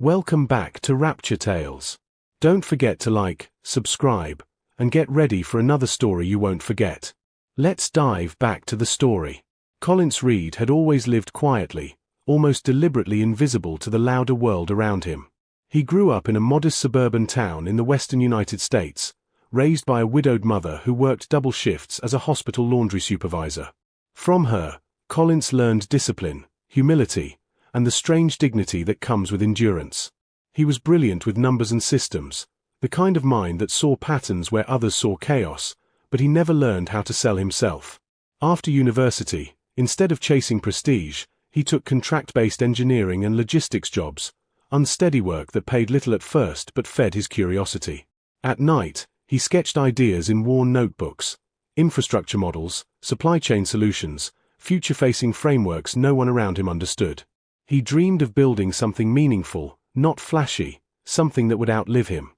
Welcome back to Rapture Tales. Don't forget to like, subscribe, and get ready for another story you won't forget. Let's dive back to the story. Collins Reed had always lived quietly, almost deliberately invisible to the louder world around him. He grew up in a modest suburban town in the western United States, raised by a widowed mother who worked double shifts as a hospital laundry supervisor. From her, Collins learned discipline, humility, and the strange dignity that comes with endurance. He was brilliant with numbers and systems, the kind of mind that saw patterns where others saw chaos, but he never learned how to sell himself. After university, instead of chasing prestige, he took contract-based engineering and logistics jobs, unsteady work that paid little at first but fed his curiosity. At night, he sketched ideas in worn notebooks, infrastructure models, supply chain solutions, future-facing frameworks no one around him understood. He dreamed of building something meaningful, not flashy, something that would outlive him.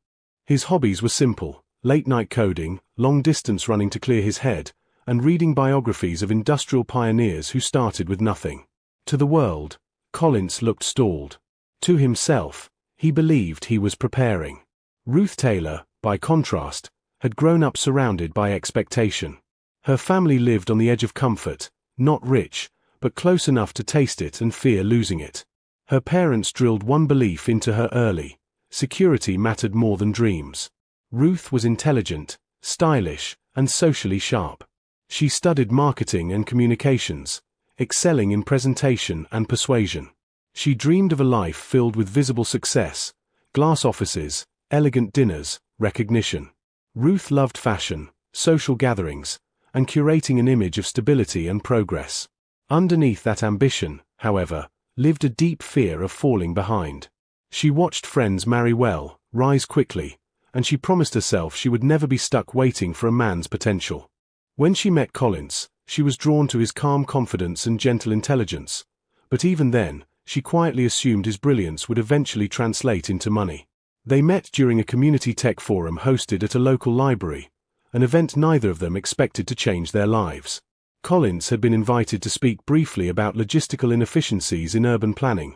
His hobbies were simple: late-night coding, long-distance running to clear his head, and reading biographies of industrial pioneers who started with nothing. To the world, Collins looked stalled. To himself, he believed he was preparing. Ruth Taylor, by contrast, had grown up surrounded by expectation. Her family lived on the edge of comfort, not rich, but close enough to taste it and fear losing it. Her parents drilled one belief into her early: security mattered more than dreams. Ruth was intelligent, stylish, and socially sharp. She studied marketing and communications, excelling in presentation and persuasion. She dreamed of a life filled with visible success, glass offices, elegant dinners, recognition. Ruth loved fashion, social gatherings, and curating an image of stability and progress. Underneath that ambition, however, lived a deep fear of falling behind. She watched friends marry well, rise quickly, and she promised herself she would never be stuck waiting for a man's potential. When she met Collins, she was drawn to his calm confidence and gentle intelligence, but even then, she quietly assumed his brilliance would eventually translate into money. They met during a community tech forum hosted at a local library, an event neither of them expected to change their lives. Collins had been invited to speak briefly about logistical inefficiencies in urban planning,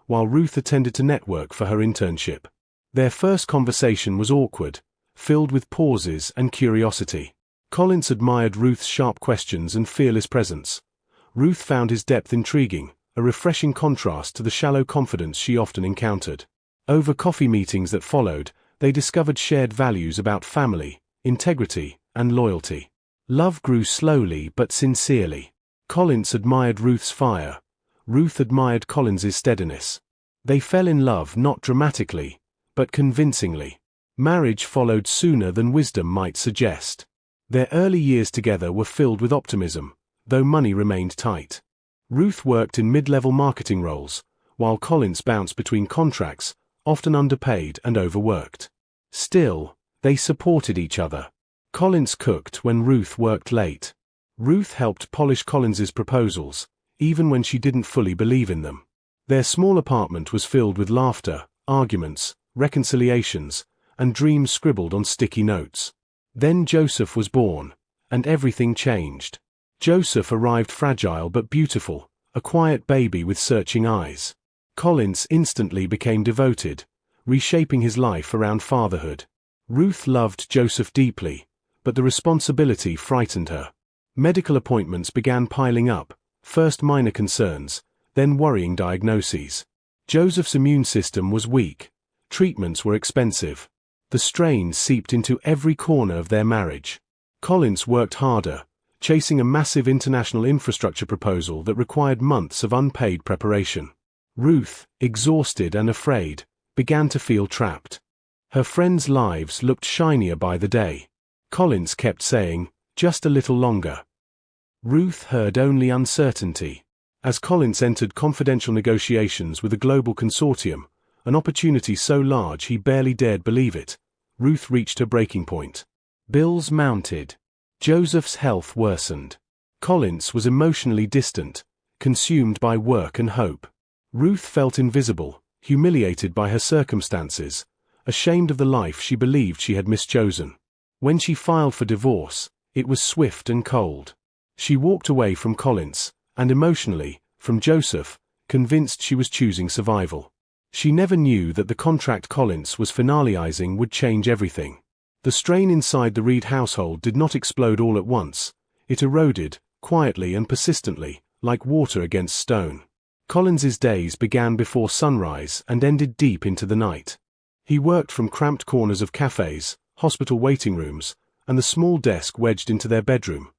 while Ruth attended to network for her internship. Their first conversation was awkward, filled with pauses and curiosity. Collins admired Ruth's sharp questions and fearless presence. Ruth found his depth intriguing, a refreshing contrast to the shallow confidence she often encountered. Over coffee meetings that followed, they discovered shared values about family, integrity, and loyalty. Love grew slowly but sincerely. Collins admired Ruth's fire. Ruth admired Collins's steadiness. They fell in love not dramatically, but convincingly. Marriage followed sooner than wisdom might suggest. Their early years together were filled with optimism, though money remained tight. Ruth worked in mid-level marketing roles, while Collins bounced between contracts, often underpaid and overworked. Still, they supported each other. Collins cooked when Ruth worked late. Ruth helped polish Collins's proposals, even when she didn't fully believe in them. Their small apartment was filled with laughter, arguments, reconciliations, and dreams scribbled on sticky notes. Then Joseph was born, and everything changed. Joseph arrived fragile but beautiful, a quiet baby with searching eyes. Collins instantly became devoted, reshaping his life around fatherhood. Ruth loved Joseph deeply, but the responsibility frightened her. Medical appointments began piling up, first minor concerns, then worrying diagnoses. Joseph's immune system was weak. Treatments were expensive. The strain seeped into every corner of their marriage. Collins worked harder, chasing a massive international infrastructure proposal that required months of unpaid preparation. Ruth, exhausted and afraid, began to feel trapped. Her friends' lives looked shinier by the day. Collins kept saying, "Just a little longer." Ruth heard only uncertainty. As Collins entered confidential negotiations with a global consortium, an opportunity so large he barely dared believe it, Ruth reached her breaking point. Bills mounted. Joseph's health worsened. Collins was emotionally distant, consumed by work and hope. Ruth felt invisible, humiliated by her circumstances, ashamed of the life she believed she had mischosen. When she filed for divorce, it was swift and cold. She walked away from Collins, and emotionally, from Joseph, convinced she was choosing survival. She never knew that the contract Collins was finalizing would change everything. The strain inside the Reed household did not explode all at once. It eroded, quietly and persistently, like water against stone. Collins's days began before sunrise and ended deep into the night. He worked from cramped corners of cafes, hospital waiting rooms, and the small desk wedged into their bedroom,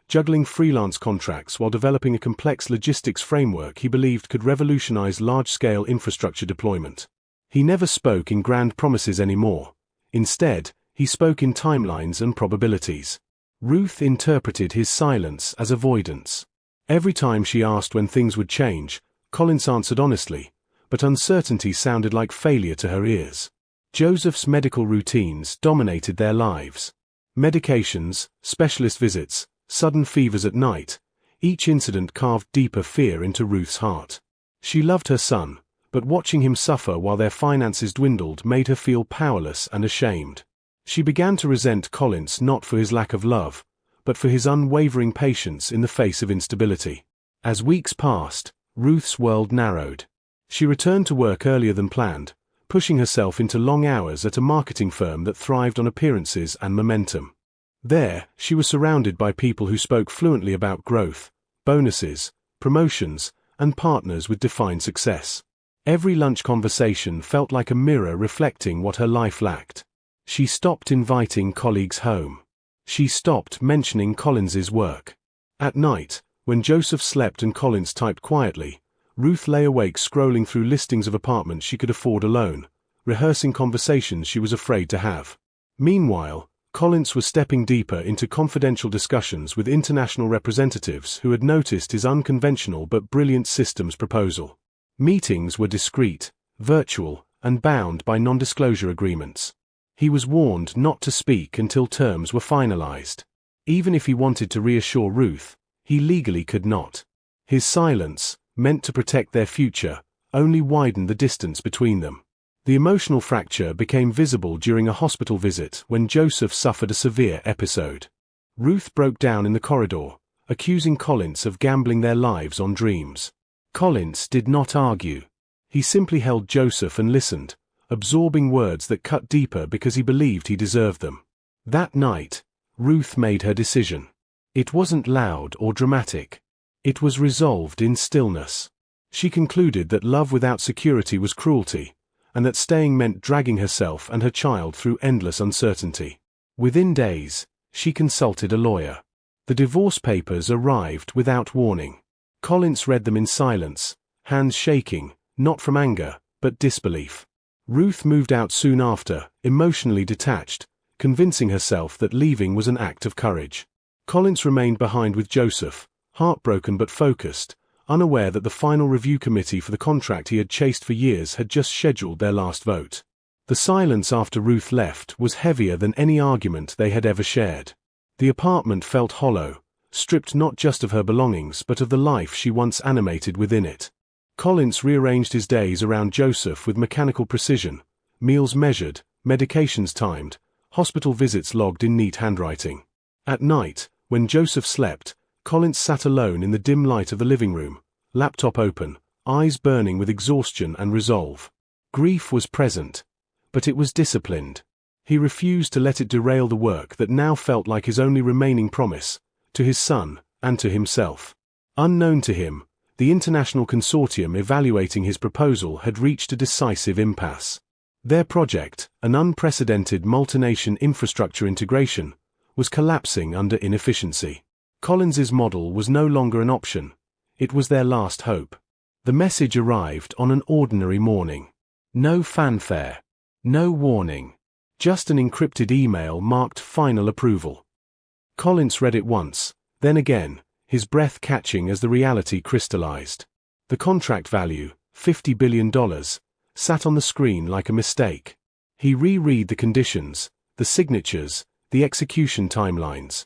juggling freelance contracts while developing a complex logistics framework he believed could revolutionize large-scale infrastructure deployment. He never spoke in grand promises anymore. Instead, he spoke in timelines and probabilities. Ruth interpreted his silence as avoidance. Every time she asked when things would change, Collins answered honestly, but uncertainty sounded like failure to her ears. Joseph's medical routines dominated their lives. Medications, specialist visits, sudden fevers at night, each incident carved deeper fear into Ruth's heart. She loved her son, but watching him suffer while their finances dwindled made her feel powerless and ashamed. She began to resent Collins not for his lack of love, but for his unwavering patience in the face of instability. As weeks passed, Ruth's world narrowed. She returned to work earlier than planned, pushing herself into long hours at a marketing firm that thrived on appearances and momentum. There, she was surrounded by people who spoke fluently about growth, bonuses, promotions, and partners with defined success. Every lunch conversation felt like a mirror reflecting what her life lacked. She stopped inviting colleagues home. She stopped mentioning Collins's work. At night, when Joseph slept and Collins typed quietly, Ruth lay awake scrolling through listings of apartments she could afford alone, rehearsing conversations she was afraid to have. Meanwhile, Collins was stepping deeper into confidential discussions with international representatives who had noticed his unconventional but brilliant systems proposal. Meetings were discreet, virtual, and bound by non-disclosure agreements. He was warned not to speak until terms were finalized. Even if he wanted to reassure Ruth, he legally could not. His silence, meant to protect their future, only widened the distance between them. The emotional fracture became visible during a hospital visit when Joseph suffered a severe episode. Ruth broke down in the corridor, accusing Collins of gambling their lives on dreams. Collins did not argue. He simply held Joseph and listened, absorbing words that cut deeper because he believed he deserved them. That night, Ruth made her decision. It wasn't loud or dramatic. It was resolved in stillness. She concluded that love without security was cruelty, and that staying meant dragging herself and her child through endless uncertainty. Within days, she consulted a lawyer. The divorce papers arrived without warning. Collins read them in silence, hands shaking, not from anger, but disbelief. Ruth moved out soon after, emotionally detached, convincing herself that leaving was an act of courage. Collins remained behind with Joseph, heartbroken but focused, unaware that the final review committee for the contract he had chased for years had just scheduled their last vote. The silence after Ruth left was heavier than any argument they had ever shared. The apartment felt hollow, stripped not just of her belongings but of the life she once animated within it. Collins rearranged his days around Joseph with mechanical precision, meals measured, medications timed, hospital visits logged in neat handwriting. At night, when Joseph slept, Collins sat alone in the dim light of the living room, laptop open, eyes burning with exhaustion and resolve. Grief was present, but it was disciplined. He refused to let it derail the work that now felt like his only remaining promise, to his son and to himself. Unknown to him, the international consortium evaluating his proposal had reached a decisive impasse. Their project, an unprecedented multinational infrastructure integration, was collapsing under inefficiency. Collins's model was no longer an option. It was their last hope. The message arrived on an ordinary morning. No fanfare. No warning. Just an encrypted email marked final approval. Collins read it once, then again, his breath catching as the reality crystallized. The contract value, $50 billion, sat on the screen like a mistake. He reread the conditions, the signatures, the execution timelines.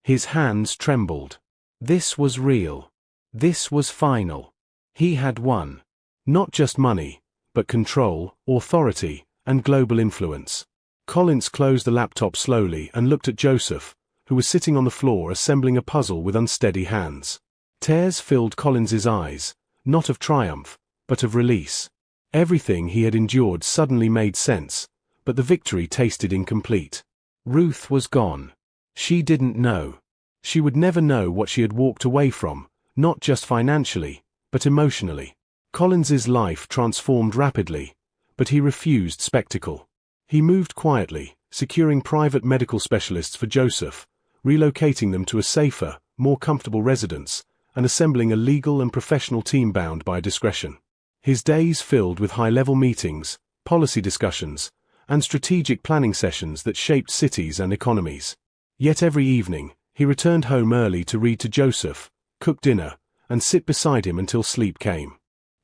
His hands trembled. This was real. This was final. He had won. Not just money, but control, authority, and global influence. Collins closed the laptop slowly and looked at Joseph, who was sitting on the floor assembling a puzzle with unsteady hands. Tears filled Collins's eyes, not of triumph, but of release. Everything he had endured suddenly made sense, but the victory tasted incomplete. Ruth was gone. She didn't know. She would never know what she had walked away from, not just financially, but emotionally. Collins's life transformed rapidly, but he refused spectacle. He moved quietly, securing private medical specialists for Joseph, relocating them to a safer, more comfortable residence, and assembling a legal and professional team bound by discretion. His days filled with high-level meetings, policy discussions, and strategic planning sessions that shaped cities and economies. Yet every evening, he returned home early to read to Joseph, cook dinner, and sit beside him until sleep came.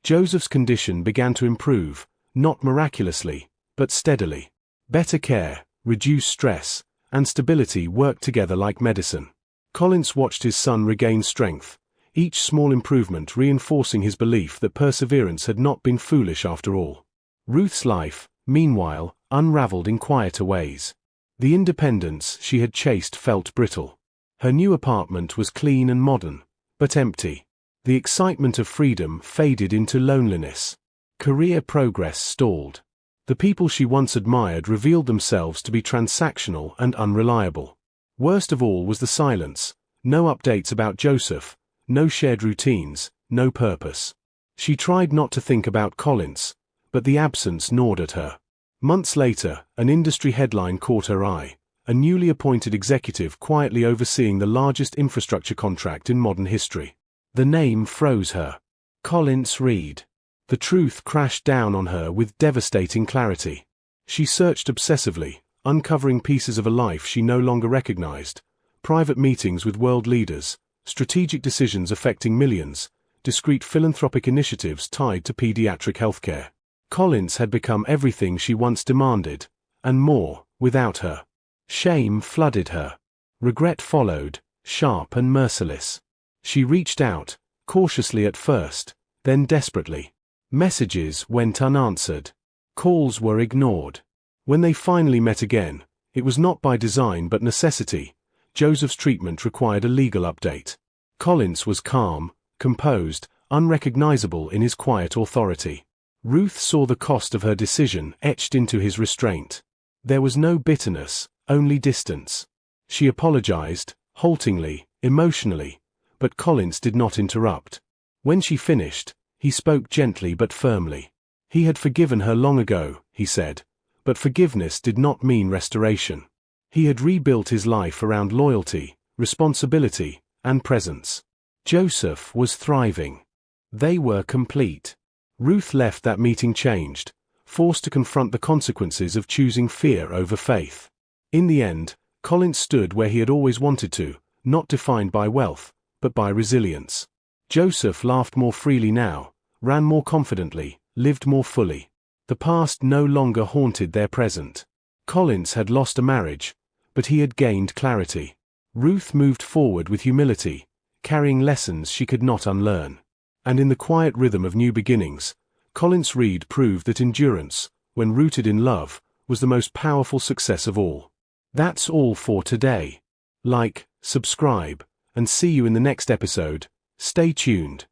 Joseph's condition began to improve, not miraculously, but steadily. Better care, reduced stress, and stability worked together like medicine. Collins watched his son regain strength, each small improvement reinforcing his belief that perseverance had not been foolish after all. Ruth's life, meanwhile, unraveled in quieter ways. The independence she had chased felt brittle. Her new apartment was clean and modern, but empty. The excitement of freedom faded into loneliness. Career progress stalled. The people she once admired revealed themselves to be transactional and unreliable. Worst of all was the silence. No updates about Joseph, no shared routines, no purpose. She tried not to think about Collins, but the absence gnawed at her. Months later, an industry headline caught her eye. A newly appointed executive quietly overseeing the largest infrastructure contract in modern history. The name froze her. Collins Reed. The truth crashed down on her with devastating clarity. She searched obsessively, uncovering pieces of a life she no longer recognized. Private meetings with world leaders, strategic decisions affecting millions, discreet philanthropic initiatives tied to pediatric healthcare. Collins had become everything she once demanded, and more, without her. Shame flooded her. Regret followed, sharp and merciless. She reached out, cautiously at first, then desperately. Messages went unanswered. Calls were ignored. When they finally met again, it was not by design but necessity. Joseph's treatment required a legal update. Collins was calm, composed, unrecognizable in his quiet authority. Ruth saw the cost of her decision etched into his restraint. There was no bitterness, only distance. She apologized, haltingly, emotionally, but Collins did not interrupt. When she finished, he spoke gently but firmly. He had forgiven her long ago, he said, but forgiveness did not mean restoration. He had rebuilt his life around loyalty, responsibility, and presence. Joseph was thriving. They were complete. Ruth left that meeting changed, forced to confront the consequences of choosing fear over faith. In the end, Collins stood where he had always wanted to, not defined by wealth, but by resilience. Joseph laughed more freely now, ran more confidently, lived more fully. The past no longer haunted their present. Collins had lost a marriage, but he had gained clarity. Ruth moved forward with humility, carrying lessons she could not unlearn. And in the quiet rhythm of new beginnings, Collins Reed proved that endurance, when rooted in love, was the most powerful success of all. That's all for today. Like, subscribe, and see you in the next episode. Stay tuned.